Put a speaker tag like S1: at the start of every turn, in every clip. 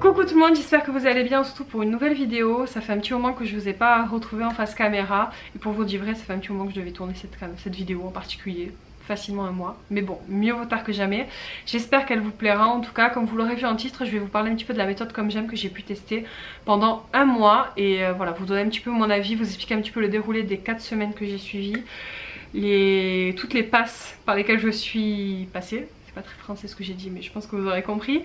S1: Coucou tout le monde, j'espère que vous allez bien, surtout pour une nouvelle vidéo. Ça fait un petit moment que je vous ai pas retrouvé en face caméra. Et pour vous dire vrai, ça fait un petit moment que je devais tourner cette vidéo en particulier. Facilement un mois, mais bon, mieux vaut tard que jamais. J'espère qu'elle vous plaira. En tout cas, comme vous l'aurez vu en titre, je vais vous parler un petit peu de la méthode comme j'aime que j'ai pu tester pendant un mois. Et voilà, vous donner un petit peu mon avis, vous expliquer un petit peu le déroulé des 4 semaines que j'ai suivies, toutes les passes par lesquelles je suis passée. Pas très français ce que j'ai dit, mais je pense que vous aurez compris.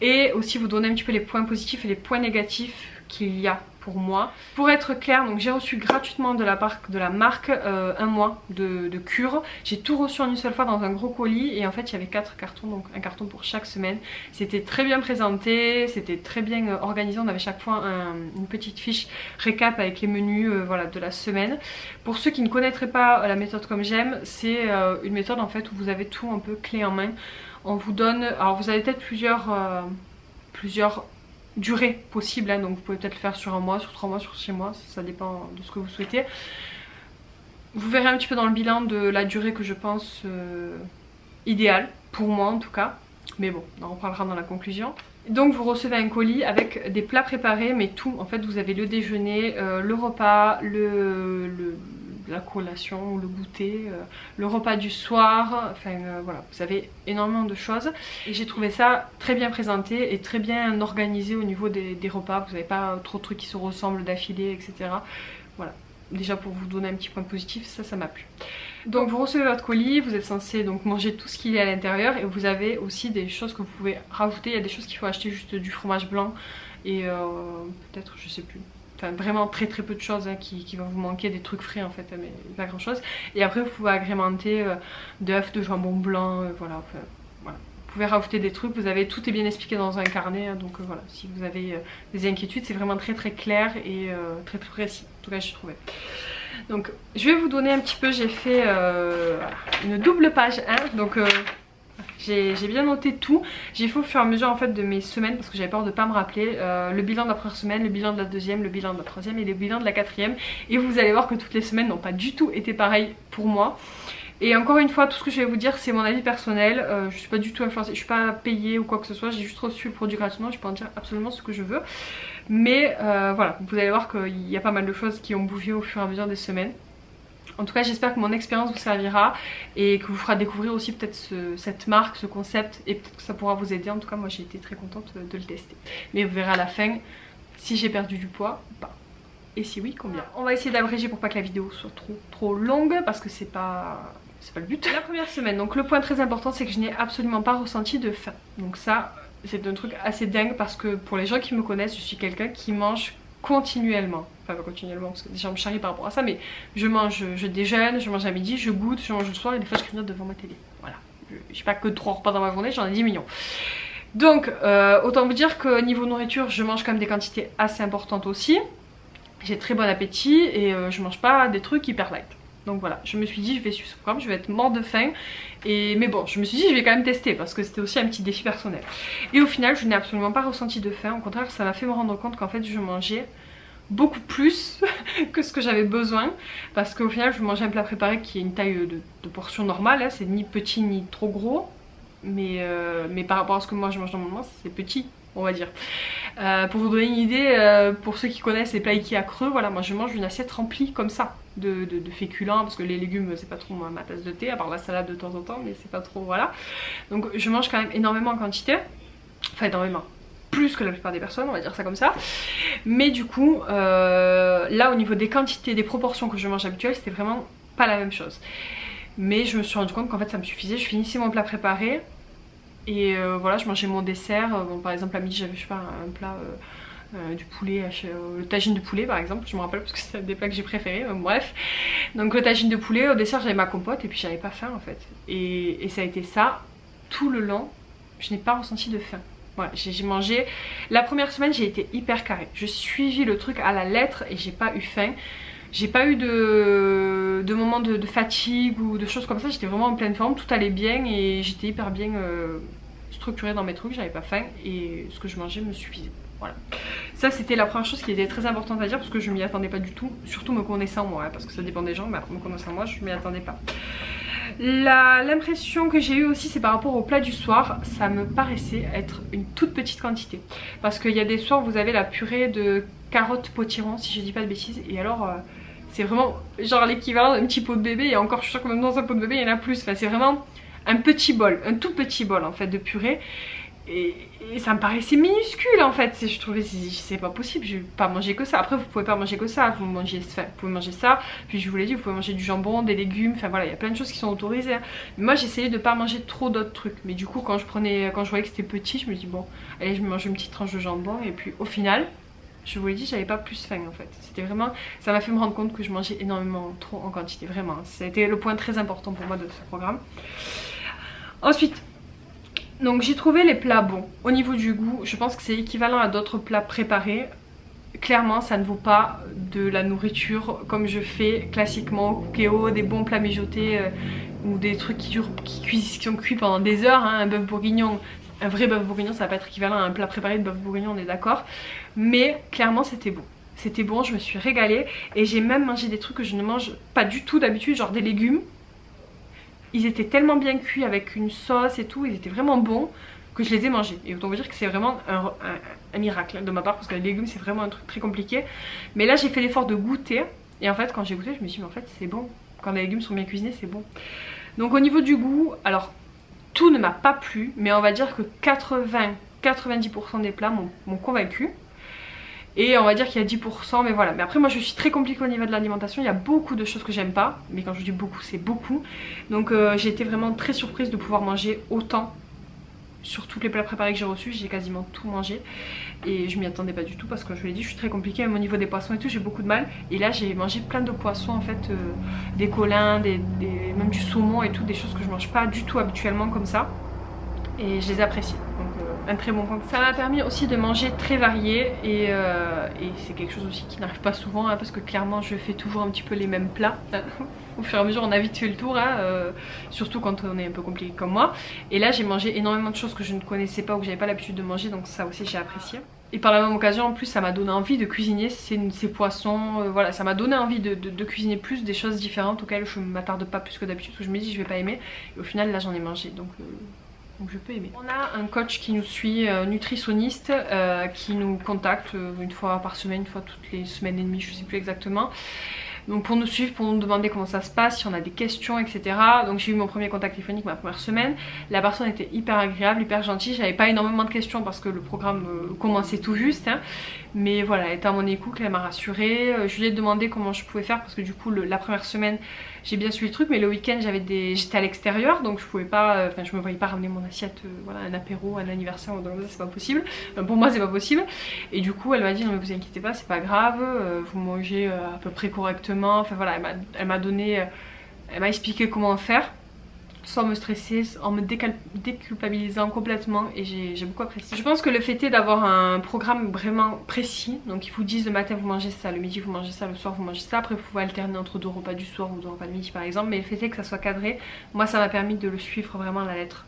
S1: Et aussi vous donner un petit peu les points positifs et les points négatifs qu'il y a pour moi. Pour être clair, donc j'ai reçu gratuitement de la marque un mois de cure. J'ai tout reçu en une seule fois dans un gros colis et en fait il y avait 4 cartons, donc un carton pour chaque semaine. C'était très bien présenté, c'était très bien organisé. On avait chaque fois une petite fiche récap avec les menus voilà, de la semaine. Pour ceux qui ne connaîtraient pas la méthode comme j'aime, c'est une méthode en fait où vous avez tout un peu clé en main. On vous donne, alors vous avez peut-être plusieurs durée possible, hein, donc vous pouvez peut-être le faire sur un mois, sur 3 mois, sur 6 mois, ça dépend de ce que vous souhaitez. Vous verrez un petit peu dans le bilan de la durée que je pense idéale, pour moi en tout cas, mais bon, on en reparlera dans la conclusion. Donc vous recevez un colis avec des plats préparés, mais tout, en fait vous avez le déjeuner, le repas, la collation ou le goûter, le repas du soir, enfin voilà, vous avez énormément de choses et j'ai trouvé ça très bien présenté et très bien organisé au niveau des repas. Vous n'avez pas trop de trucs qui se ressemblent d'affilée, etc. Voilà, déjà pour vous donner un petit point positif, ça m'a plu. Donc vous recevez votre colis, vous êtes censé donc manger tout ce qu'il y a à l'intérieur et vous avez aussi des choses que vous pouvez rajouter. Il y a des choses qu'il faut acheter, juste du fromage blanc et peut-être, je sais plus. Enfin vraiment très peu de choses hein, qui vont vous manquer, des trucs frais en fait, mais pas grand chose. Et après vous pouvez agrémenter d'œufs, de jambon blanc, voilà, enfin, voilà. Vous pouvez rajouter des trucs, vous avez tout est bien expliqué dans un carnet, hein, donc voilà, si vous avez des inquiétudes, c'est vraiment très clair et très précis, en tout cas j'ai trouvé. Donc je vais vous donner un petit peu, j'ai fait une double page 1, donc j'ai bien noté tout. J'ai fait au fur et à mesure en fait de mes semaines parce que j'avais peur de pas me rappeler le bilan de la première semaine, le bilan de la deuxième, le bilan de la troisième et le bilan de la quatrième. Et vous allez voir que toutes les semaines n'ont pas du tout été pareilles pour moi. Et encore une fois, tout ce que je vais vous dire c'est mon avis personnel, je suis pas du tout influencée, je suis pas payée ou quoi que ce soit, j'ai juste reçu le produit gratuitement, je peux en dire absolument ce que je veux. Mais voilà, vous allez voir qu'il y a pas mal de choses qui ont bougé au fur et à mesure des semaines. En tout cas j'espère que mon expérience vous servira et que vous fera découvrir aussi peut-être cette marque, ce concept et peut-être que ça pourra vous aider. En tout cas moi j'ai été très contente de le tester. Mais vous verrez à la fin si j'ai perdu du poids ou pas. Et si oui, combien. On va essayer d'abréger pour pas que la vidéo soit trop longue parce que c'est pas le but. La première semaine, donc le point très important c'est que je n'ai absolument pas ressenti de faim. Donc ça c'est un truc assez dingue parce que pour les gens qui me connaissent je suis quelqu'un qui mange continuellement, enfin pas continuellement parce que déjà on me charrie par rapport à ça, mais je mange, je déjeune, je mange à midi, je goûte, je mange le soir et des fois je grignote devant ma télé. Voilà, j'ai pas que 3 repas dans ma journée, j'en ai 10 millions. Donc autant vous dire que niveau nourriture je mange quand même des quantités assez importantes aussi. J'ai très bon appétit et je mange pas des trucs hyper light. Donc voilà, je me suis dit je vais suivre ce programme, je vais être mort de faim. Mais bon, je me suis dit je vais quand même tester parce que c'était aussi un petit défi personnel. Et au final je n'ai absolument pas ressenti de faim, au contraire ça m'a fait me rendre compte qu'en fait je mangeais beaucoup plus que ce que j'avais besoin. Parce qu'au final je mangeais un plat préparé qui est une taille de portion normale, hein. C'est ni petit ni trop gros. Mais par rapport à ce que moi je mange normalement c'est petit, on va dire. Pour vous donner une idée, pour ceux qui connaissent les plats Ikea creux, voilà, moi je mange une assiette remplie comme ça de féculents parce que les légumes c'est pas trop ma tasse de thé, à part la salade de temps en temps, mais c'est pas trop, voilà. Donc je mange quand même énormément en quantité, enfin énormément, plus que la plupart des personnes, on va dire ça comme ça. Mais du coup, là au niveau des quantités, des proportions que je mange habituelles, c'était vraiment pas la même chose. Mais je me suis rendu compte qu'en fait ça me suffisait, je finissais mon plat préparé. Et voilà, je mangeais mon dessert. Bon, par exemple à midi j'avais je sais pas un plat du poulet, le tagine de poulet par exemple, je me rappelle parce que c'est un des plats que j'ai préféré, bref. Donc le tagine de poulet, au dessert j'avais ma compote et puis j'avais pas faim en fait. Et ça a été ça tout le long, je n'ai pas ressenti de faim. Voilà, j'ai mangé, la première semaine j'ai été hyper carrée, je suivis le truc à la lettre et j'ai pas eu faim. J'ai pas eu de moments de fatigue ou de choses comme ça, j'étais vraiment en pleine forme, tout allait bien et j'étais hyper bien structurée dans mes trucs, j'avais pas faim et ce que je mangeais me suffisait. Voilà. Ça c'était la première chose qui était très importante à dire parce que je m'y attendais pas du tout, surtout me connaissant moi, hein, parce que ça dépend des gens, mais alors me connaissant moi je m'y attendais pas. L'impression que j'ai eue aussi, c'est par rapport au plat du soir, ça me paraissait être une toute petite quantité. Parce qu'il y a des soirs où vous avez la purée de carottes potiron, si je dis pas de bêtises, et alors c'est vraiment genre l'équivalent d'un petit pot de bébé, et encore je suis sûre que même dans un pot de bébé il y en a plus. Enfin, c'est vraiment un petit bol, un tout petit bol en fait de purée. Et ça me paraissait minuscule en fait. Je trouvais c'est pas possible, je vais pas manger que ça. Après vous pouvez pas manger que ça, vous pouvez manger ça. Puis je vous l'ai dit, vous pouvez manger du jambon, des légumes, enfin voilà, il y a plein de choses qui sont autorisées. Hein. Mais moi j'essayais de pas manger trop d'autres trucs. Mais du coup quand je voyais que c'était petit, je me dis bon, allez je me mange une petite tranche de jambon. Et puis au final, je vous l'ai dit, j'avais pas plus faim en fait. C'était vraiment, ça m'a fait me rendre compte que je mangeais énormément trop en quantité, vraiment. Ça a été le point très important pour moi de ce programme. Ensuite, donc j'ai trouvé les plats bons. Au niveau du goût, je pense que c'est équivalent à d'autres plats préparés. Clairement, ça ne vaut pas de la nourriture comme je fais classiquement au Cookéo, des bons plats mijotés ou des trucs qui sont cuits pendant des heures. Hein. Un bœuf bourguignon, un vrai bœuf bourguignon, ça va pas être équivalent à un plat préparé de bœuf bourguignon, on est d'accord. Mais clairement, c'était bon. C'était bon, je me suis régalée et j'ai même mangé des trucs que je ne mange pas du tout d'habitude, genre des légumes. Ils étaient tellement bien cuits avec une sauce et tout, ils étaient vraiment bons que je les ai mangés. Et autant vous dire que c'est vraiment un miracle de ma part parce que les légumes c'est vraiment un truc très compliqué. Mais là j'ai fait l'effort de goûter et en fait quand j'ai goûté je me suis dit mais en fait c'est bon. Quand les légumes sont bien cuisinés c'est bon. Donc au niveau du goût, alors tout ne m'a pas plu mais on va dire que 80-90% des plats m'ont convaincu. Et on va dire qu'il y a 10%, mais voilà. Mais après moi je suis très compliquée au niveau de l'alimentation. Il y a beaucoup de choses que j'aime pas. Mais quand je dis beaucoup, c'est beaucoup. Donc j'ai été vraiment très surprise de pouvoir manger autant. Sur tous les plats préparés que j'ai reçus, j'ai quasiment tout mangé. Et je m'y attendais pas du tout parce que je vous l'ai dit, je suis très compliquée. Même au niveau des poissons et tout, j'ai beaucoup de mal. Et là j'ai mangé plein de poissons en fait. Des colins, même du saumon et tout. Des choses que je mange pas du tout habituellement comme ça. Et je les apprécie. Donc un très bon point. Ça m'a permis aussi de manger très varié et c'est quelque chose aussi qui n'arrive pas souvent hein, parce que clairement je fais toujours un petit peu les mêmes plats. Au fur et à mesure on a vite fait le tour hein, surtout quand on est un peu compliqué comme moi. Et là j'ai mangé énormément de choses que je ne connaissais pas ou que j'avais pas l'habitude de manger, donc ça aussi j'ai apprécié. Et par la même occasion en plus ça m'a donné envie de cuisiner ces poissons, voilà, ça m'a donné envie de cuisiner plus des choses différentes auxquelles je ne m'attarde pas plus que d'habitude parce que je me dis je vais pas aimer. Et au final là j'en ai mangé donc je peux aimer. On a un coach qui nous suit, nutritionniste, qui nous contacte une fois par semaine, une fois toutes les semaines et demie, je sais plus exactement. Donc pour nous suivre, pour nous demander comment ça se passe, si on a des questions, etc. Donc j'ai eu mon premier contact téléphonique ma première semaine. La personne était hyper agréable, hyper gentille. J'avais pas énormément de questions parce que le programme commençait tout juste. Hein. Mais voilà, elle était à mon écoute, elle m'a rassurée. Je lui ai demandé comment je pouvais faire parce que du coup la première semaine j'ai bien suivi le truc. Mais le week-end j'étais à l'extérieur donc je pouvais pas, enfin je me voyais pas ramener mon assiette, voilà, un apéro, un anniversaire, donc ça c'est pas possible. Pour moi c'est pas possible. Et du coup elle m'a dit non mais vous inquiétez pas, c'est pas grave, vous mangez à peu près correctement. Enfin voilà, elle m'a donné, elle m'a expliqué comment faire sans me stresser, en me déculpabilisant complètement et j'ai beaucoup apprécié. Je pense que le fait est d'avoir un programme vraiment précis, donc ils vous disent le matin vous mangez ça, le midi vous mangez ça, le soir vous mangez ça, après vous pouvez alterner entre 2 repas du soir ou 2 repas de midi par exemple, mais le fait est que ça soit cadré, moi ça m'a permis de le suivre vraiment à la lettre.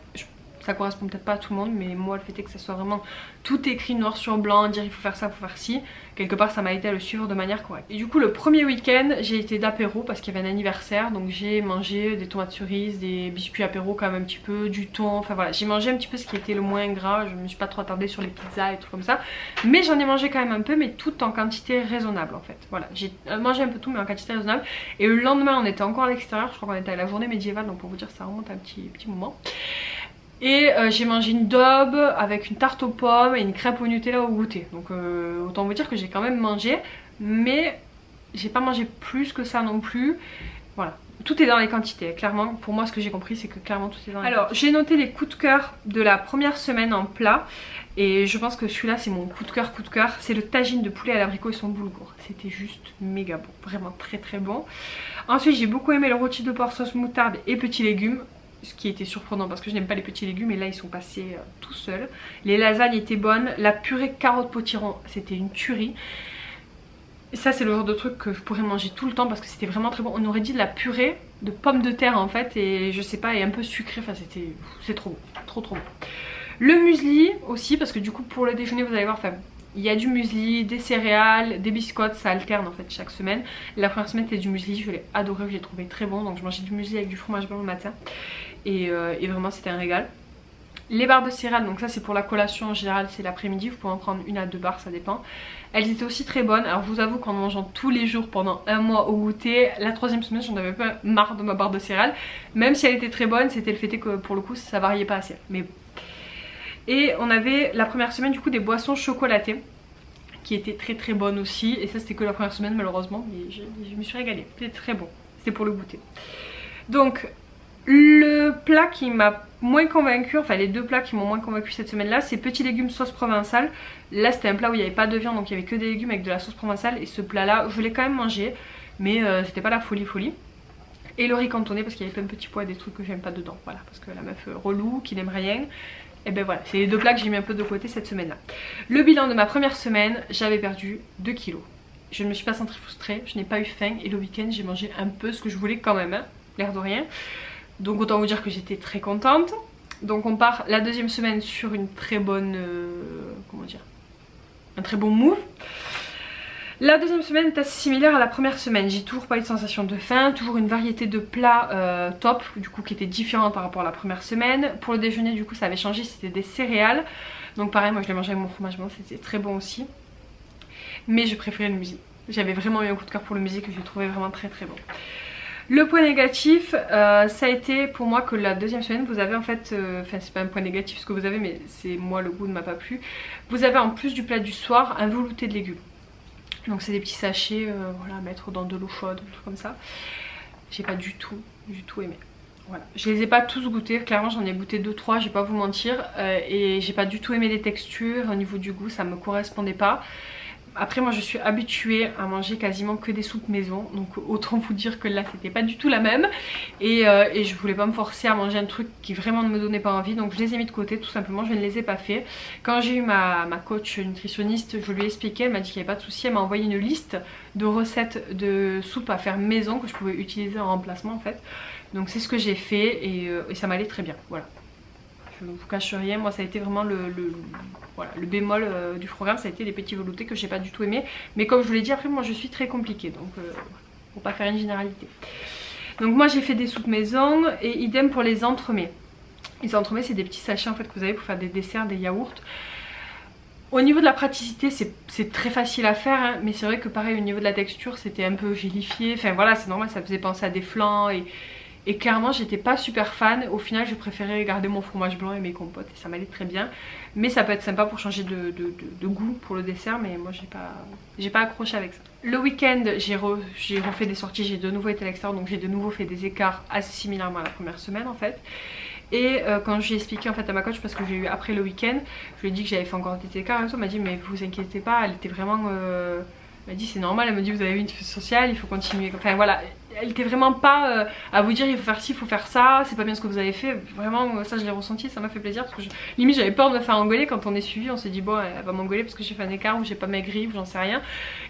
S1: Ça correspond peut-être pas à tout le monde mais moi le fait est que ça soit vraiment tout écrit noir sur blanc, dire il faut faire ça, il faut faire ci, quelque part ça m'a aidé à le suivre de manière correcte. Et du coup le premier week-end j'ai été d'apéro parce qu'il y avait un anniversaire, donc j'ai mangé des tomates cerises, des biscuits apéro quand même un petit peu, du thon, enfin voilà, j'ai mangé un petit peu ce qui était le moins gras, je me suis pas trop attardée sur les pizzas et tout comme ça, mais j'en ai mangé quand même un peu, mais tout en quantité raisonnable en fait. Voilà, j'ai mangé un peu tout mais en quantité raisonnable. Et le lendemain on était encore à l'extérieur, je crois qu'on était à la journée médiévale, donc pour vous dire ça remonte un petit moment. Et j'ai mangé une daube avec une tarte aux pommes et une crêpe au Nutella au goûter. Donc autant vous dire que j'ai quand même mangé, mais j'ai pas mangé plus que ça non plus. Voilà, tout est dans les quantités. Clairement, pour moi ce que j'ai compris c'est que clairement tout est dans les quantités. Alors j'ai noté les coups de cœur de la première semaine en plat. Et je pense que celui-là c'est mon coup de cœur. C'est le tagine de poulet à l'abricot et son boulgour. C'était juste méga bon, vraiment très très bon. Ensuite j'ai beaucoup aimé le rôti de porc sauce moutarde et petits légumes. Ce qui était surprenant parce que je n'aime pas les petits légumes et là ils sont passés tout seuls. Les lasagnes étaient bonnes, la purée carotte potiron c'était une tuerie. Et ça c'est le genre de truc que je pourrais manger tout le temps parce que c'était vraiment très bon. On aurait dit de la purée de pommes de terre en fait et je sais pas, et un peu sucré, enfin c'est trop bon, trop bon. Le muesli aussi parce que du coup pour le déjeuner vous allez voir, enfin Il y a du muesli, des céréales, des biscottes, ça alterne en fait chaque semaine. La première semaine c'était du muesli, je l'ai adoré, je l'ai trouvé très bon. Donc je mangeais du muesli avec du fromage blanc le matin. Et vraiment c'était un régal. Les barres de céréales, donc ça c'est pour la collation en général, c'est l'après-midi, vous pouvez en prendre 1 à 2 barres, ça dépend. Elles étaient aussi très bonnes, alors je vous avoue qu'en mangeant tous les jours pendant un mois au goûter, la 3e semaine j'en avais pas marre de ma barre de céréales. Même si elle était très bonne, c'était le fait que pour le coup ça variait pas assez. Mais... Et on avait la première semaine du coup des boissons chocolatées, qui étaient très très bonnes aussi. Et ça c'était que la première semaine malheureusement, mais je me suis régalée, c'était très bon, c'était pour le goûter. Donc... Le plat qui m'a moins convaincu, enfin les 2 plats qui m'ont moins convaincu cette semaine là, c'est petits légumes sauce provençale. Là c'était un plat où il n'y avait pas de viande, donc il n'y avait que des légumes avec de la sauce provençale. Et ce plat là je l'ai quand même mangé, mais c'était pas la folie. Et le riz cantonné parce qu'il y avait plein de petits pois et des trucs que j'aime pas dedans, voilà, parce que la meuf relou qui n'aime rien. Et ben voilà, c'est les 2 plats que j'ai mis un peu de côté cette semaine là. Le bilan de ma première semaine, j'avais perdu 2 kilos. Je ne me suis pas sentie frustrée, je n'ai pas eu faim et le week-end j'ai mangé un peu ce que je voulais quand même, hein, l'air de rien. Donc autant vous dire que j'étais très contente. Donc on part la 2e semaine sur une très bonne... comment dire, un très bon move. La 2e semaine est assez similaire à la première semaine. J'ai toujours pas eu de sensation de faim. Toujours une variété de plats top, du coup qui était différente par rapport à la première semaine. Pour le déjeuner du coup ça avait changé, c'était des céréales. Donc pareil, moi je l'ai mangé avec mon fromage blanc, c'était très bon aussi. Mais je préférais le muesli. J'avais vraiment eu un coup de cœur pour le muesli que j'ai trouvé vraiment très très bon. Le point négatif, ça a été pour moi que la 2e semaine vous avez en fait, enfin c'est pas un point négatif ce que vous avez, mais c'est moi le goût ne m'a pas plu. Vous avez en plus du plat du soir un velouté de légumes. Donc c'est des petits sachets, voilà, à mettre dans de l'eau chaude, un truc comme ça. J'ai pas du tout aimé. Voilà. Je les ai pas tous goûtés, clairement j'en ai goûté 2-3, je vais pas vous mentir. Et j'ai pas du tout aimé les textures, au niveau du goût ça me correspondait pas. Après moi je suis habituée à manger quasiment que des soupes maison, donc autant vous dire que là c'était pas du tout la même. Et je voulais pas me forcer à manger un truc qui vraiment ne me donnait pas envie, donc je les ai mis de côté tout simplement, je ne les ai pas fait. Quand j'ai eu ma coach nutritionniste, je lui ai expliqué, elle m'a dit qu'il n'y avait pas de souci, elle m'a envoyé une liste de recettes de soupes à faire maison que je pouvais utiliser en remplacement en fait. Donc c'est ce que j'ai fait et ça m'allait très bien, voilà. Je ne vous cache rien, moi ça a été vraiment voilà, le bémol du programme, ça a été les petits veloutés que j'ai pas du tout aimé. Mais comme je vous l'ai dit, après moi je suis très compliquée, donc faut pas faire une généralité. Donc moi j'ai fait des soupes maison et idem pour les entremets. Les entremets c'est des petits sachets en fait que vous avez pour faire des desserts, des yaourts. Au niveau de la praticité c'est très facile à faire, hein, mais c'est vrai que pareil au niveau de la texture c'était un peu gélifié. Enfin voilà, c'est normal, ça faisait penser à des flans et clairement j'étais pas super fan. Au final je préférais garder mon fromage blanc et mes compotes et ça m'allait très bien. Mais ça peut être sympa pour changer de goût pour le dessert, mais moi j'ai pas accroché avec ça. Le week-end j'ai refait des sorties, j'ai de nouveau été à l'extérieur, donc j'ai de nouveau fait des écarts assez similairement à la première semaine en fait. Et quand j'ai expliqué en fait à ma coach, parce que j'ai eu après le week-end, je lui ai dit que j'avais fait encore des écarts et tout, elle m'a dit mais vous inquiétez pas, elle était vraiment... Elle m'a dit c'est normal, elle m'a dit vous avez eu une vie sociale, il faut continuer. Enfin voilà, elle était vraiment pas à vous dire il faut faire ci, il faut faire ça, c'est pas bien ce que vous avez fait. Vraiment ça je l'ai ressenti, ça m'a fait plaisir parce que limite j'avais peur de me faire engueuler quand on est suivi. On s'est dit bon elle va m'engueuler parce que j'ai fait un écart ou j'ai pas maigri ou j'en sais rien.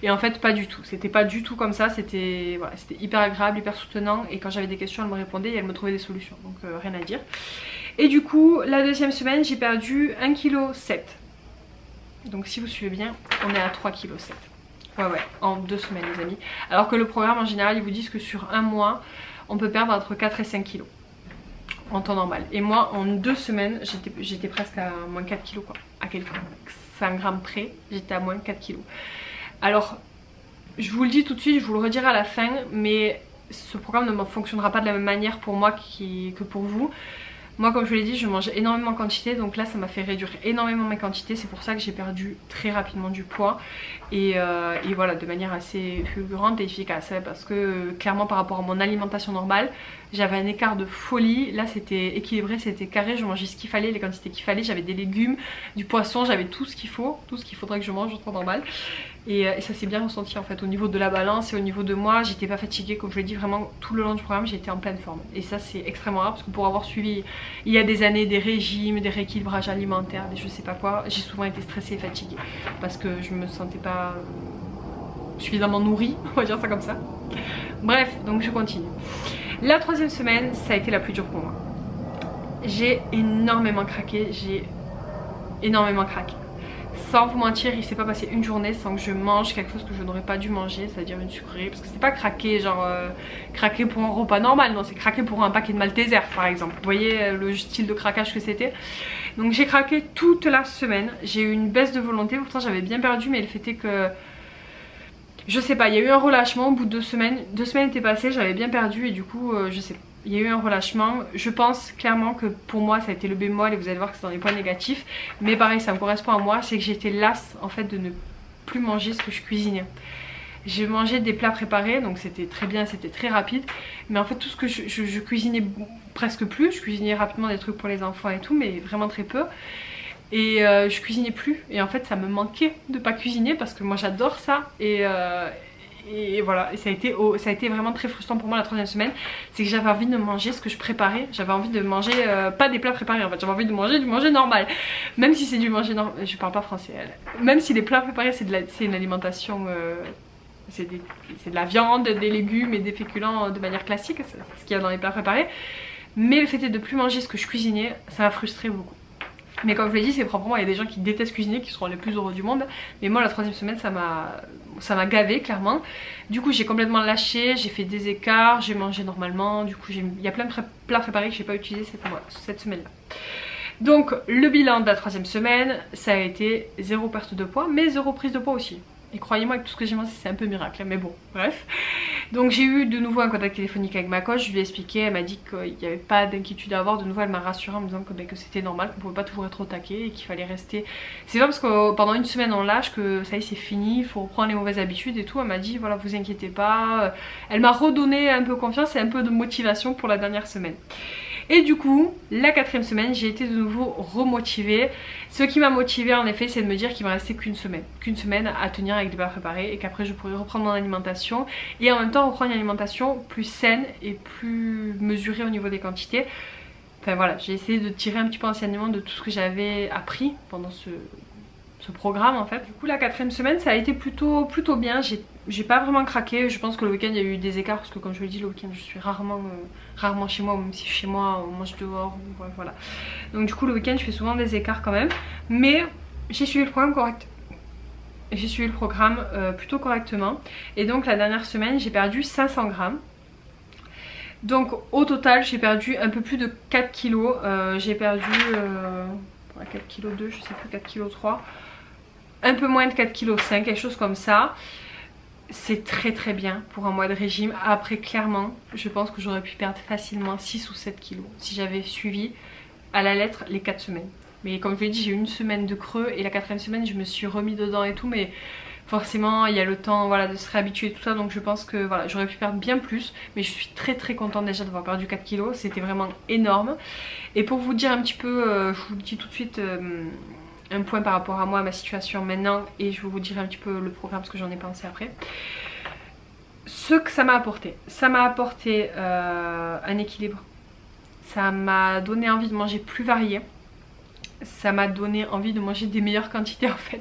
S1: Et en fait pas du tout, c'était pas du tout comme ça, c'était voilà, hyper agréable, hyper soutenant. Et quand j'avais des questions elle me répondait et elle me trouvait des solutions, donc rien à dire. Et du coup la 2e semaine j'ai perdu 1,7 kg. Donc si vous suivez bien on est à 3,7 kg. Ouais, en 2 semaines les amis. Alors que le programme en général ils vous disent que sur un mois on peut perdre entre 4 et 5 kilos en temps normal. Et moi en 2 semaines j'étais presque à moins 4 kilos quoi. À quelques 5 grammes près j'étais à moins 4 kilos. Alors je vous le dis tout de suite, je vous le redirai à la fin, mais ce programme ne fonctionnera pas de la même manière pour moi que pour vous. Moi comme je vous l'ai dit je mange énormément en quantité, donc là ça m'a fait réduire énormément mes quantités. C'est pour ça que j'ai perdu très rapidement du poids et voilà, de manière assez fulgurante et efficace, hein, parce que clairement par rapport à mon alimentation normale j'avais un écart de folie. Là c'était équilibré, c'était carré, je mangeais ce qu'il fallait, les quantités qu'il fallait, j'avais des légumes, du poisson, j'avais tout ce qu'il faut, tout ce qu'il faudrait que je mange en temps normal. Et ça s'est bien ressenti en fait au niveau de la balance et au niveau de moi. J'étais pas fatiguée, comme je vous l'ai dit, vraiment tout le long du programme j'étais en pleine forme. Et ça c'est extrêmement rare parce que pour avoir suivi il y a des années des régimes, des rééquilibrages alimentaires, des je sais pas quoi, j'ai souvent été stressée et fatiguée parce que je me sentais pas suffisamment nourrie, on va dire ça comme ça. Bref, donc je continue. La 3e semaine ça a été la plus dure pour moi. J'ai énormément craqué, j'ai énormément craqué. Sans vous mentir, il s'est pas passé une journée sans que je mange quelque chose que je n'aurais pas dû manger, c'est-à-dire une sucrerie. Parce que c'est pas craquer, genre craquer pour un repas normal, non, c'est craquer pour un paquet de Malteser par exemple. Vous voyez le style de craquage que c'était. Donc j'ai craqué toute la semaine, j'ai eu une baisse de volonté, pourtant j'avais bien perdu, mais le fait est que... Je sais pas, il y a eu un relâchement au bout de 2 semaines. 2 semaines étaient passées, j'avais bien perdu et du coup, je sais pas. Il y a eu un relâchement. Je pense clairement que pour moi, ça a été le bémol et vous allez voir que c'est dans les points négatifs. Mais pareil, ça me correspond à moi, c'est que j'étais lasse en fait de ne plus manger ce que je cuisinais. J'ai mangé des plats préparés, donc c'était très bien, c'était très rapide. Mais en fait, tout ce que je cuisinais presque plus. Je cuisinais rapidement des trucs pour les enfants et tout, mais vraiment très peu. Et je cuisinais plus et en fait ça me manquait de pas cuisiner parce que moi j'adore ça et voilà, et ça a été vraiment très frustrant pour moi la 3e semaine. C'est que j'avais envie de manger ce que je préparais, j'avais envie de manger pas des plats préparés en fait, j'avais envie de manger du manger normal, même si c'est du manger normal, je parle pas français, même si les plats préparés c'est une alimentation c'est de la viande, des légumes et des féculents de manière classique, c'est ce qu'il y a dans les plats préparés, mais le fait est de plus manger ce que je cuisinais, ça m'a frustré beaucoup. Mais comme je l'ai dit, c'est propre pour moi, il y a des gens qui détestent cuisiner, qui seront les plus heureux du monde. Mais moi la 3e semaine ça m'a gavé clairement. Du coup j'ai complètement lâché, j'ai fait des écarts, j'ai mangé normalement. Du coup il y a plein de plats préparés que j'ai pas utilisés cette semaine là. Donc le bilan de la 3e semaine, ça a été 0 perte de poids, mais 0 prise de poids aussi. Et croyez-moi que tout ce que j'ai mangé c'est un peu miracle, mais bon, bref. Donc j'ai eu de nouveau un contact téléphonique avec ma coach, je lui ai expliqué, elle m'a dit qu'il n'y avait pas d'inquiétude à avoir. De nouveau elle m'a rassurée en me disant que c'était normal, qu'on pouvait pas toujours être au taquet et qu'il fallait rester. C'est pas parce que pendant une semaine on lâche que ça y est c'est fini, il faut reprendre les mauvaises habitudes et tout. Elle m'a dit voilà vous inquiétez pas, elle m'a redonné un peu confiance et un peu de motivation pour la dernière semaine. Et du coup, la 4e semaine, j'ai été de nouveau remotivée. Ce qui m'a motivée en effet, c'est de me dire qu'il me restait qu'une semaine à tenir avec des plats préparés et qu'après je pourrais reprendre mon alimentation et en même temps reprendre une alimentation plus saine et plus mesurée au niveau des quantités. Enfin voilà, j'ai essayé de tirer un petit peu enseignement de tout ce que j'avais appris pendant ce programme en fait. Du coup la 4e semaine ça a été plutôt bien, j'ai pas vraiment craqué. Je pense que le week-end il y a eu des écarts parce que comme je le dis le week-end je suis rarement chez moi, même si chez moi on mange dehors, voilà. Donc du coup le week-end je fais souvent des écarts quand même, mais j'ai suivi le programme correct. J'ai suivi le programme plutôt correctement et donc la dernière semaine j'ai perdu 500 grammes. Donc au total j'ai perdu un peu plus de 4 kilos, j'ai perdu 4 kg 2, je sais plus, 4 kg 3, un peu moins de 4 kg 5, quelque chose comme ça. C'est très bien pour un mois de régime. Après clairement je pense que j'aurais pu perdre facilement 6 ou 7 kilos si j'avais suivi à la lettre les 4 semaines. Mais comme je l'ai dit j'ai eu une semaine de creux et la 4e semaine je me suis remis dedans et tout, mais forcément il y a le temps voilà, de se réhabituer et tout ça, donc je pense que voilà, j'aurais pu perdre bien plus, mais je suis très contente déjà d'avoir perdu 4 kilos, c'était vraiment énorme. Et pour vous dire un petit peu, je vous le dis tout de suite, un point par rapport à moi, à ma situation maintenant, et je vais vous dire un petit peu le programme parce que j'en ai pensé après. Ce que ça m'a apporté un équilibre, ça m'a donné envie de manger plus varié. Ça m'a donné envie de manger des meilleures quantités en fait.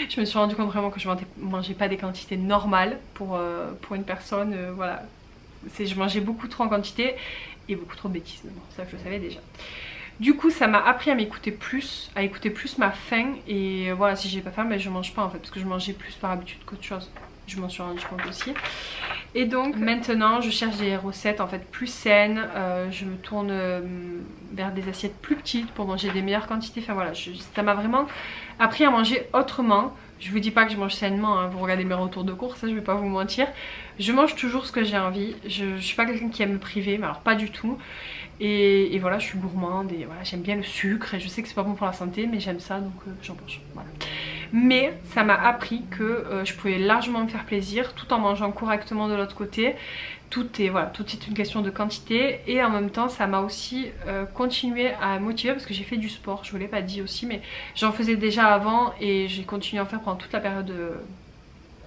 S1: Je me suis rendu compte vraiment que je mangeais pas des quantités normales pour une personne, voilà. Je mangeais beaucoup trop en quantité et beaucoup trop de bêtises, bon, ça je le savais déjà. Du coup ça m'a appris à m'écouter plus, à écouter plus ma faim et voilà, si j'ai pas faim ben je mange pas en fait parce que je mangeais plus par habitude qu'autre chose. Je m'en suis rendu compte aussi. Et donc maintenant je cherche des recettes en fait plus saines, je me tourne vers des assiettes plus petites pour manger des meilleures quantités. Enfin voilà, ça m'a vraiment appris à manger autrement. Je vous dis pas que je mange sainement, hein. Vous regardez mes retours de course, ça je vais pas vous mentir. Je mange toujours ce que j'ai envie, je suis pas quelqu'un qui aime me priver, mais alors pas du tout. Et voilà, je suis gourmande et voilà, j'aime bien le sucre et je sais que c'est pas bon pour la santé, mais j'aime ça donc j'en mange, voilà. Mais ça m'a appris que je pouvais largement me faire plaisir tout en mangeant correctement de l'autre côté. Tout est une question de quantité et en même temps ça m'a aussi continué à motiver parce que j'ai fait du sport, je vous l'ai pas dit aussi, mais j'en faisais déjà avant et j'ai continué à en faire pendant toute la période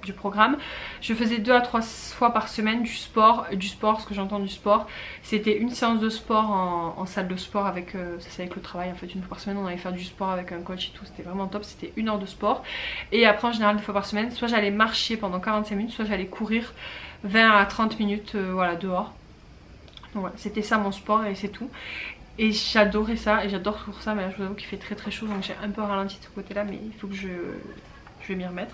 S1: du programme. Je faisais 2 à 3 fois par semaine du sport, ce que j'entends du sport, c'était une séance de sport en salle de sport avec, ça c'est avec le travail en fait, une fois par semaine on allait faire du sport avec un coach et tout, c'était vraiment top, c'était 1 heure de sport. Et après en général 2 fois par semaine, soit j'allais marcher pendant 45 minutes, soit j'allais courir 20 à 30 minutes voilà, dehors. Donc voilà, c'était ça mon sport et c'est tout. Et j'adorais ça et j'adore toujours ça, mais là je vous avoue qu'il fait très très chaud donc j'ai un peu ralenti de ce côté là, mais il faut que je vais m'y remettre.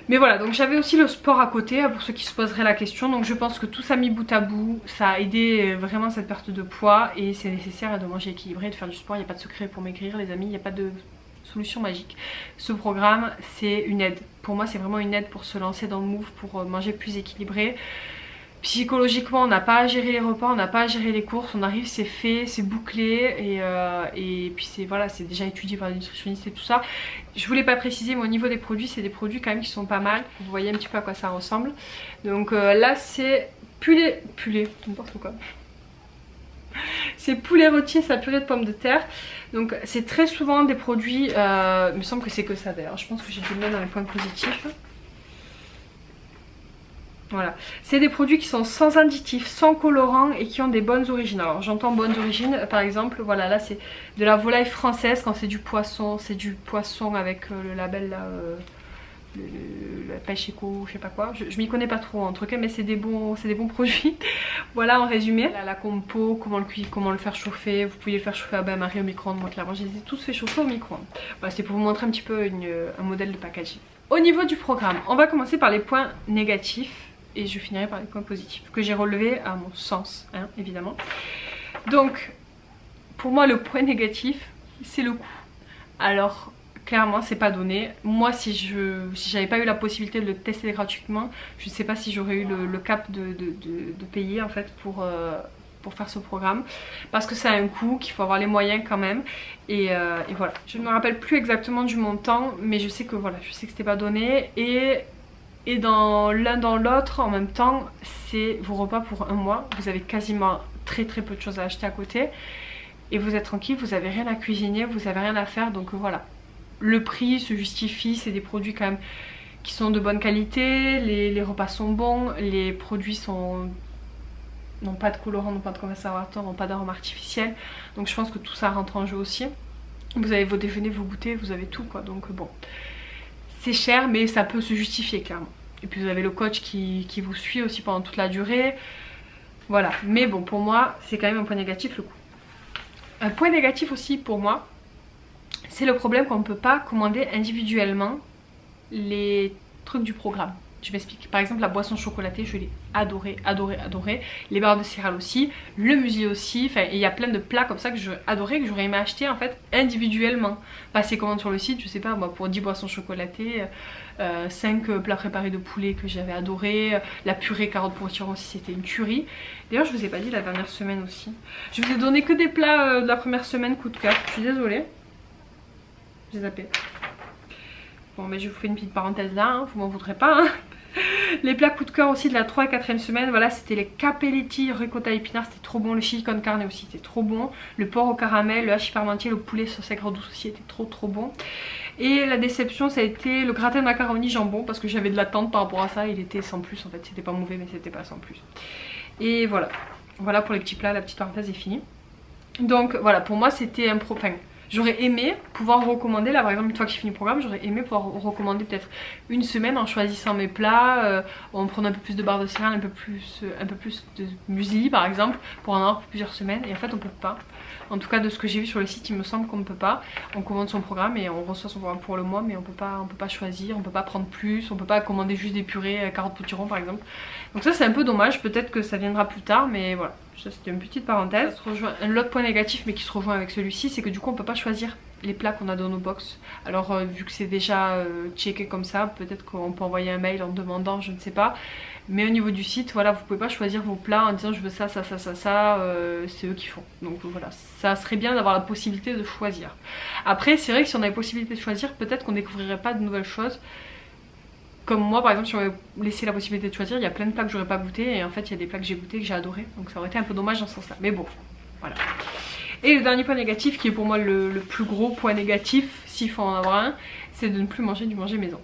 S1: Mais voilà, donc j'avais aussi le sport à côté pour ceux qui se poseraient la question. Donc je pense que tout ça mis bout à bout, ça a aidé vraiment cette perte de poids. Et c'est nécessaire de manger équilibré, de faire du sport. Il n'y a pas de secret pour maigrir les amis, il n'y a pas de solution magique. Ce programme c'est une aide. Pour moi c'est vraiment une aide pour se lancer dans le move, pour manger plus équilibré. Psychologiquement on n'a pas à gérer les repas, on n'a pas à gérer les courses, on arrive, c'est fait, c'est bouclé et puis c'est voilà, c'est déjà étudié par les nutritionnistes et tout ça. Je voulais pas préciser mais au niveau des produits, c'est des produits quand même qui sont pas mal. Vous voyez un petit peu à quoi ça ressemble. Donc là c'est poulet, n'importe quoi. C'est poulet rôti et sa purée de pommes de terre. Donc c'est très souvent des produits, il me semble que c'est que ça d'ailleurs, je pense que j'ai dû le mettre dans les points positifs. Voilà, c'est des produits qui sont sans additifs, sans colorants et qui ont des bonnes origines. Alors j'entends bonnes origines, par exemple, voilà, là c'est de la volaille française. Quand c'est du poisson avec le label là, la pêche éco, je sais pas quoi. Je m'y connais pas trop en tout cas, mais c'est des bons produits. Voilà en résumé. Là, la compo, comment le cuire, comment le faire chauffer. Vous pouvez le faire chauffer à bain-marie au micro-ondes. Moi clairement, je les ai tous fait chauffer au micro-ondes. Voilà, c'est pour vous montrer un petit peu un modèle de packaging. Au niveau du programme, on va commencer par les points négatifs. Et je finirai par les points positifs que j'ai relevés à mon sens, hein, évidemment. Donc, pour moi, le point négatif, c'est le coût. Alors, clairement, c'est pas donné. Moi, si j'avais pas eu la possibilité de le tester gratuitement, je ne sais pas si j'aurais eu le cap de payer en fait pour faire ce programme. Parce que ça a un coût, qu'il faut avoir les moyens quand même. Et voilà. Je ne me rappelle plus exactement du montant, mais je sais que voilà, je sais que c'était pas donné. Et dans l'un dans l'autre en même temps, c'est vos repas pour un mois. Vous avez quasiment très peu de choses à acheter à côté. Et vous êtes tranquille, vous n'avez rien à cuisiner, vous n'avez rien à faire. Donc voilà, le prix se justifie, c'est des produits quand même qui sont de bonne qualité. Les repas sont bons, les produits n'ont pas de colorant, n'ont pas de conservateur, n'ont pas d'arôme artificiel. Donc je pense que tout ça rentre en jeu aussi. Vous avez vos déjeuners, vos goûters, vous avez tout quoi. Donc bon... C'est cher mais ça peut se justifier clairement. Et puis vous avez le coach qui vous suit aussi pendant toute la durée. Voilà, mais bon pour moi c'est quand même un point négatif le coût. Un point négatif aussi pour moi, c'est le problème qu'on ne peut pas commander individuellement les trucs du programme. Je m'explique. Par exemple la boisson chocolatée, je l'ai adorée. Les barres de céréales aussi, le muesli aussi. Enfin, il y a plein de plats comme ça que j'ai adoré, que j'aurais aimé acheter en fait individuellement. Passer commande sur le site, je sais pas moi, pour 10 boissons chocolatées, 5 plats préparés de poulet que j'avais adoré, la purée carotte potiron aussi c'était une tuerie. D'ailleurs je vous ai pas dit la dernière semaine aussi. Je vous ai donné que des plats de la première semaine coup de cœur. Je suis désolée. J'ai zappé. Bon mais je vous fais une petite parenthèse là, hein, vous m'en voudrez pas hein. Les plats coup de cœur aussi de la 3 et 4ème semaine, voilà c'était les capelletti ricotta épinards, c'était trop bon, le chili con carne aussi c'était trop bon, le porc au caramel, le hachis parmentier, le poulet sauce aigre douce aussi était trop bon. Et la déception ça a été le gratin de macaroni jambon parce que j'avais de l'attente par rapport à ça, il était sans plus en fait, c'était pas mauvais mais c'était pas sans plus. Et voilà, voilà pour les petits plats, la petite parenthèse est finie. Donc voilà pour moi c'était un j'aurais aimé pouvoir recommander, là par exemple une fois que j'ai fini le programme, j'aurais aimé pouvoir recommander peut-être une semaine en choisissant mes plats, en prenant un peu plus de barres de céréales, un peu plus de muesli par exemple, pour en avoir pour plusieurs semaines. Et en fait on peut pas. En tout cas de ce que j'ai vu sur le site il me semble qu'on ne peut pas. On commande son programme et on reçoit son programme pour le mois, mais on peut pas choisir, on peut pas prendre plus, on peut pas commander juste des purées carottes potiron par exemple. Donc ça c'est un peu dommage, peut-être que ça viendra plus tard, mais voilà. Ça c'était une petite parenthèse. Ça se rejoint, l'autre point négatif mais qui se rejoint avec celui-ci, c'est que du coup on peut pas choisir les plats qu'on a dans nos box. Alors vu que c'est déjà checké comme ça, peut-être qu'on peut envoyer un mail en demandant, je ne sais pas. Mais au niveau du site, voilà, vous pouvez pas choisir vos plats en disant je veux ça, c'est eux qui font. Donc voilà, ça serait bien d'avoir la possibilité de choisir. Après c'est vrai que si on avait la possibilité de choisir, peut-être qu'on découvrirait pas de nouvelles choses. Comme moi par exemple, si on avait laissé la possibilité de choisir, il y a plein de plats que j'aurais pas goûté et en fait il y a des plats que j'ai goûté que j'ai adoré. Donc ça aurait été un peu dommage dans ce sens là, mais bon, voilà. Et le dernier point négatif qui est pour moi le plus gros point négatif, s'il faut en avoir un, c'est de ne plus manger du manger maison.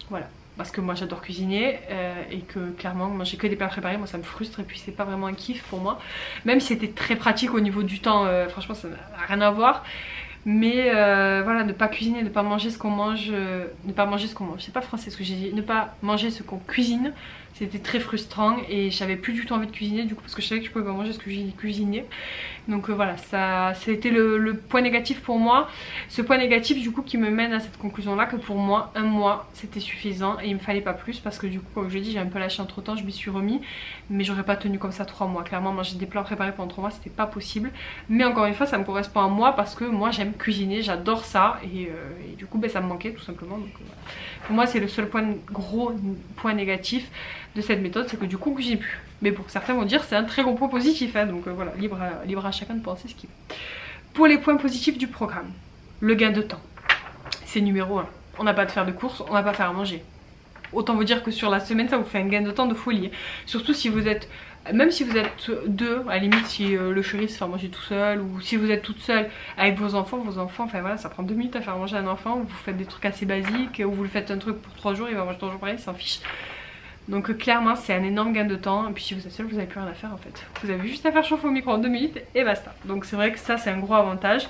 S1: Voilà, parce que moi j'adore cuisiner et que clairement manger que des plats préparés, moi ça me frustre et puis c'est pas vraiment un kiff pour moi. Même si c'était très pratique au niveau du temps, franchement ça n'a rien à voir. Mais voilà, ne pas cuisiner, ne pas manger ce qu'on mange, ne pas manger ce qu'on mange, c'est pas français ce que j'ai dit, ne pas manger ce qu'on cuisine, C'était très frustrant et j'avais plus du tout envie de cuisiner du coup parce que je savais que je pouvais pas manger ce que j'ai cuisiné. Donc voilà, ça a été le point négatif pour moi. Ce point négatif du coup qui me mène à cette conclusion là que pour moi un mois c'était suffisant et il me fallait pas plus parce que du coup comme je l'ai dit j'ai un peu lâché entre temps, je m'y suis remis mais j'aurais pas tenu comme ça 3 mois. Clairement manger des plats préparés pendant 3 mois c'était pas possible. Mais encore une fois ça me correspond à moi parce que moi j'aime cuisiner, j'adore ça et du coup ça me manquait tout simplement. Donc, voilà. Pour moi c'est le seul gros point négatif de cette méthode, c'est que du coup on cuisine plus. Mais bon, certains vont dire c'est un très gros point positif, hein, donc voilà, libre à chacun de penser ce qu'il veut. Pour les points positifs du programme, le gain de temps, c'est numéro 1. On n'a pas de faire de courses, on n'a pas à faire à manger. Autant vous dire que sur la semaine ça vous fait un gain de temps de folie. Surtout si vous êtes, même si vous êtes deux, à la limite si le chéri se fait manger tout seul ou si vous êtes toute seule avec vos enfants, enfin voilà ça prend 2 minutes à faire manger un enfant, vous faites des trucs assez basiques ou vous le faites un truc pour 3 jours, il va manger 3 jours pareil, il s'en fiche. Donc clairement c'est un énorme gain de temps et puis si vous êtes seul vous n'avez plus rien à faire en fait. Vous avez juste à faire chauffer au micro en 2 minutes et basta. Donc c'est vrai que ça c'est un gros avantage.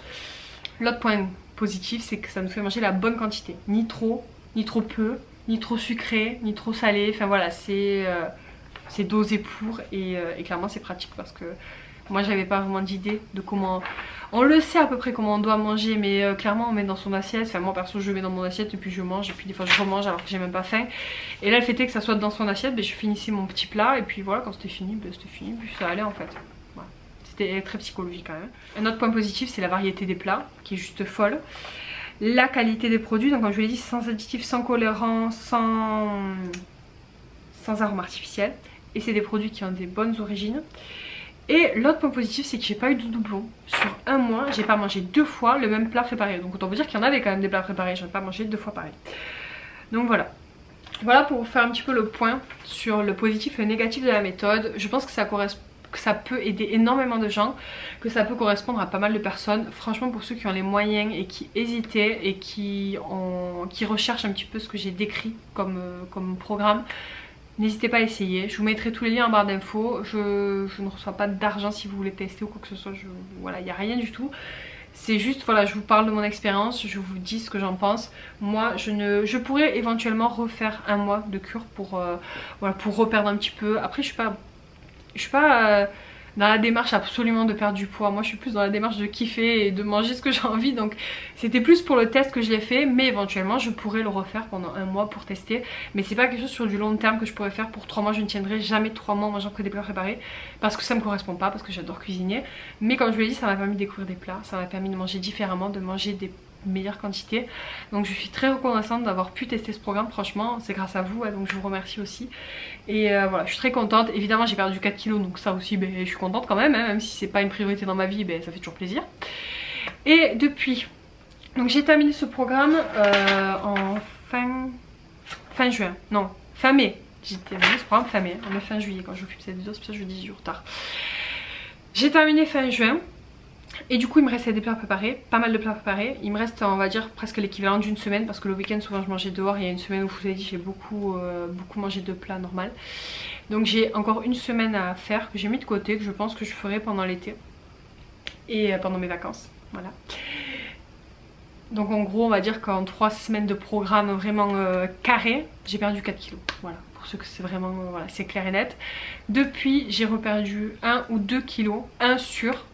S1: L'autre point positif c'est que ça nous fait manger la bonne quantité. Ni trop peu, ni trop sucré, ni trop salé. Enfin voilà c'est dosé pour et clairement c'est pratique parce que moi j'avais pas vraiment d'idée de comment... On le sait à peu près comment on doit manger mais clairement on met dans son assiette. Enfin moi perso je mets dans mon assiette et puis je mange et puis des fois je remange alors que j'ai même pas faim. Et là le fait est que ça soit dans son assiette, je finissais mon petit plat et puis voilà quand c'était fini, c'était fini puis ça allait en fait. Voilà. C'était très psychologique quand même. Un autre point positif c'est la variété des plats qui est juste folle. La qualité des produits, donc comme je vous l'ai dit sans additifs, sans colorants, sans arômes artificiels. Et c'est des produits qui ont des bonnes origines. Et l'autre point positif c'est que j'ai pas eu de doublon. Sur un mois j'ai pas mangé 2 fois le même plat préparé. Donc autant vous dire qu'il y en avait quand même des plats préparés. J'en ai pas mangé 2 fois pareil. Donc voilà. Voilà pour vous faire un petit peu le point sur le positif et le négatif de la méthode. Je pense que ça peut aider énormément de gens, que ça peut correspondre à pas mal de personnes. Franchement pour ceux qui ont les moyens et qui hésitaient et qui recherchent un petit peu ce que j'ai décrit comme programme, n'hésitez pas à essayer. Je vous mettrai tous les liens en barre d'infos. Je ne reçois pas d'argent si vous voulez tester ou quoi que ce soit. Voilà, il n'y a rien du tout. C'est juste, voilà, je vous parle de mon expérience, je vous dis ce que j'en pense. Moi, je pourrais éventuellement refaire un mois de cure pour reperdre un petit peu. Après, je suis pas dans la démarche absolument de perdre du poids. Moi je suis plus dans la démarche de kiffer et de manger ce que j'ai envie. Donc c'était plus pour le test que je l'ai fait. Mais éventuellement je pourrais le refaire pendant un mois pour tester. Mais c'est pas quelque chose sur du long terme que je pourrais faire pour 3 mois. Je ne tiendrai jamais 3 mois en mangeant que des plats préparés. Parce que ça me correspond pas, parce que j'adore cuisiner. Mais comme je vous l'ai dit, ça m'a permis de découvrir des plats. Ça m'a permis de manger différemment, de manger des meilleure quantité. Donc je suis très reconnaissante d'avoir pu tester ce programme. Franchement c'est grâce à vous, donc je vous remercie aussi. Et voilà, je suis très contente. Évidemment j'ai perdu 4 kilos, donc ça aussi je suis contente quand même, hein, même si c'est pas une priorité dans ma vie, ça fait toujours plaisir. Et depuis, donc j'ai terminé ce programme en fin juin, non fin mai. J'ai terminé ce programme fin mai, on est fin juillet quand je vous filme cette vidéo, c'est pour ça que je dis 10 jours tard. J'ai terminé fin juin. Et du coup il me restait des plats préparés, pas mal de plats préparés. Il me reste on va dire presque l'équivalent d'une semaine parce que le week-end souvent je mangeais dehors. Il y a une semaine où je vous ai dit j'ai beaucoup mangé de plats normal. Donc j'ai encore une semaine à faire que j'ai mis de côté, que je pense que je ferai pendant l'été et pendant mes vacances. Voilà. Donc en gros on va dire qu'en 3 semaines de programme vraiment carré, j'ai perdu 4 kilos. Voilà, pour ceux que c'est vraiment, voilà, c'est clair et net. Depuis j'ai reperdu 1 ou 2 kilos, 1 sûr.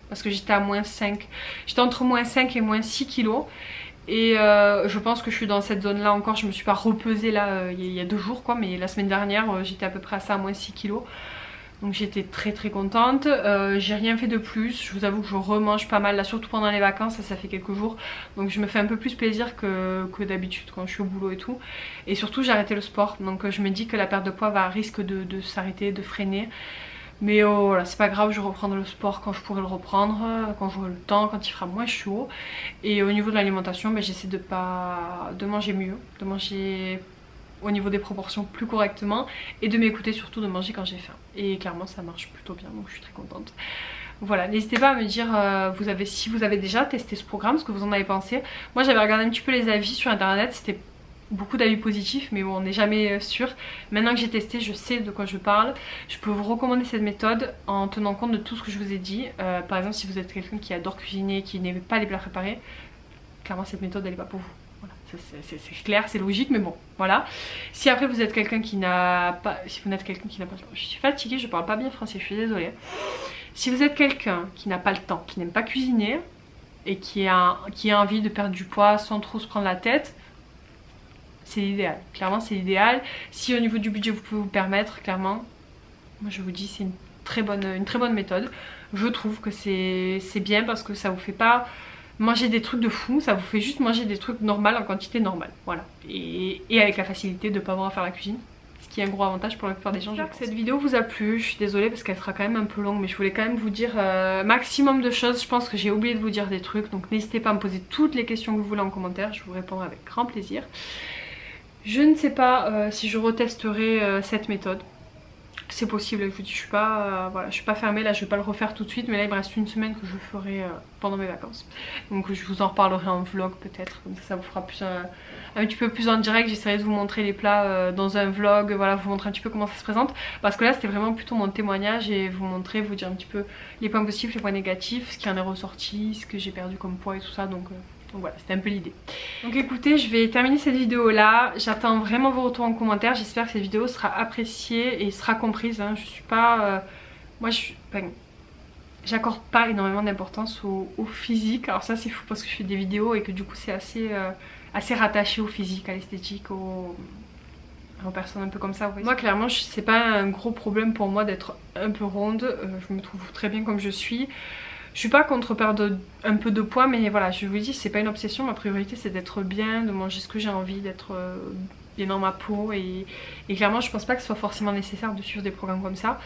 S1: Parce que j'étais à moins 5. J'étais entre moins 5 et moins 6 kilos. Et je pense que je suis dans cette zone là encore. Je me suis pas repesée là il y a 2 jours quoi. Mais la semaine dernière j'étais à peu près à ça, à moins 6 kilos. Donc j'étais très contente. J'ai rien fait de plus. Je vous avoue que je remange pas mal là. Surtout pendant les vacances, ça fait quelques jours. Donc je me fais un peu plus plaisir que d'habitude quand je suis au boulot et tout. Et surtout j'ai arrêté le sport. Donc je me dis que la perte de poids risque de s'arrêter, de freiner. Mais voilà, c'est pas grave, je reprendrai le sport quand je pourrai le reprendre, quand j'aurai le temps, quand il fera moins chaud. Et au niveau de l'alimentation, j'essaie de manger mieux, de manger au niveau des proportions plus correctement et de m'écouter surtout de manger quand j'ai faim. Et clairement ça marche plutôt bien, donc je suis très contente. Voilà, n'hésitez pas à me dire si vous avez déjà testé ce programme, ce que vous en avez pensé. Moi j'avais regardé un petit peu les avis sur internet, c'était beaucoup d'avis positifs mais bon on n'est jamais sûr. Maintenant que j'ai testé je sais de quoi je parle. Je peux vous recommander cette méthode en tenant compte de tout ce que je vous ai dit. Par exemple si vous êtes quelqu'un qui adore cuisiner, qui n'aime pas les plats préparés, clairement cette méthode elle n'est pas pour vous. Voilà, c'est clair, c'est logique, mais bon, voilà. Si après vous êtes quelqu'un qui n'a pas... Si vous êtes quelqu'un qui n'a pas... Je suis fatiguée, je parle pas bien français, je suis désolée. Si vous êtes quelqu'un qui n'a pas le temps, qui n'aime pas cuisiner, et qui a envie de perdre du poids sans trop se prendre la tête, c'est l'idéal. Clairement, c'est l'idéal. Si au niveau du budget vous pouvez vous permettre, clairement, moi je vous dis c'est une très bonne méthode. Je trouve que c'est bien parce que ça vous fait pas manger des trucs de fou, ça vous fait juste manger des trucs normaux en quantité normale, voilà. Et avec la facilité de ne pas avoir à faire la cuisine, ce qui est un gros avantage pour la plupart des gens. J'espère que cette vidéo vous a plu, je suis désolée parce qu'elle sera quand même un peu longue, mais je voulais quand même vous dire maximum de choses. Je pense que j'ai oublié de vous dire des trucs, donc n'hésitez pas à me poser toutes les questions que vous voulez en commentaire, je vous répondrai avec grand plaisir. Je ne sais pas si je retesterai cette méthode. C'est possible, je vous dis, je suis pas, voilà, je suis pas fermée, là je vais pas le refaire tout de suite, mais là il me reste une semaine que je ferai pendant mes vacances. Donc je vous en reparlerai en vlog peut-être, comme ça vous fera plus un petit peu plus en direct. J'essaierai de vous montrer les plats dans un vlog, voilà, vous montrer un petit peu comment ça se présente. Parce que là c'était vraiment plutôt mon témoignage et vous montrer, vous dire un petit peu les points positifs, les points négatifs, ce qui en est ressorti, ce que j'ai perdu comme poids et tout ça, donc voilà, c'était un peu l'idée. Donc écoutez, je vais terminer cette vidéo là. J'attends vraiment vos retours en commentaire. J'espère que cette vidéo sera appréciée et sera comprise, hein. Je suis pas... j'accorde pas énormément d'importance au physique. Alors ça c'est fou parce que je fais des vidéos et que du coup c'est assez rattaché au physique, à l'esthétique, aux personnes un peu comme ça. Vous voyez. Moi clairement c'est pas un gros problème pour moi d'être un peu ronde. Je me trouve très bien comme je suis. Je suis pas contre perdre un peu de poids, mais voilà, je vous dis, c'est pas une obsession. Ma priorité c'est d'être bien, de manger ce que j'ai envie, d'être bien dans ma peau. Et clairement, je pense pas que ce soit forcément nécessaire de suivre des programmes comme ça.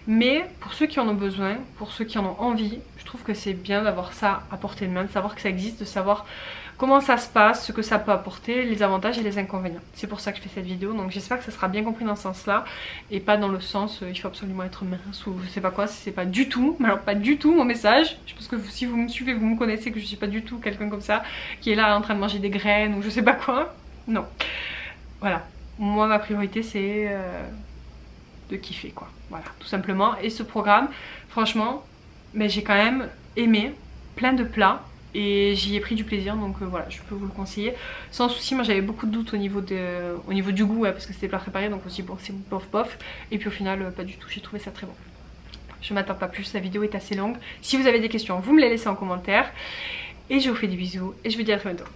S1: Mais pour ceux qui en ont besoin, pour ceux qui en ont envie, je trouve que c'est bien d'avoir ça à portée de main, de savoir que ça existe, de savoir comment ça se passe, ce que ça peut apporter, les avantages et les inconvénients. C'est pour ça que je fais cette vidéo, donc j'espère que ça sera bien compris dans ce sens là et pas dans le sens il faut absolument être mince ou je sais pas quoi. C'est pas du tout, mais alors pas du tout mon message. Je pense que si vous me suivez, vous me connaissez, que je suis pas du tout quelqu'un comme ça qui est là en train de manger des graines ou je sais pas quoi. Non, voilà, moi ma priorité c'est de kiffer quoi, voilà, tout simplement. Et ce programme, franchement, mais j'ai quand même aimé plein de plats et j'y ai pris du plaisir, donc voilà, je peux vous le conseiller sans souci. Moi j'avais beaucoup de doutes au niveau du goût, ouais, parce que c'était plat préparé, donc aussi bon, c'est bof bof, et puis au final pas du tout, j'ai trouvé ça très bon. Je m'attends pas plus, la vidéo est assez longue. Si vous avez des questions, vous me les laissez en commentaire et je vous fais des bisous et je vous dis à très bientôt.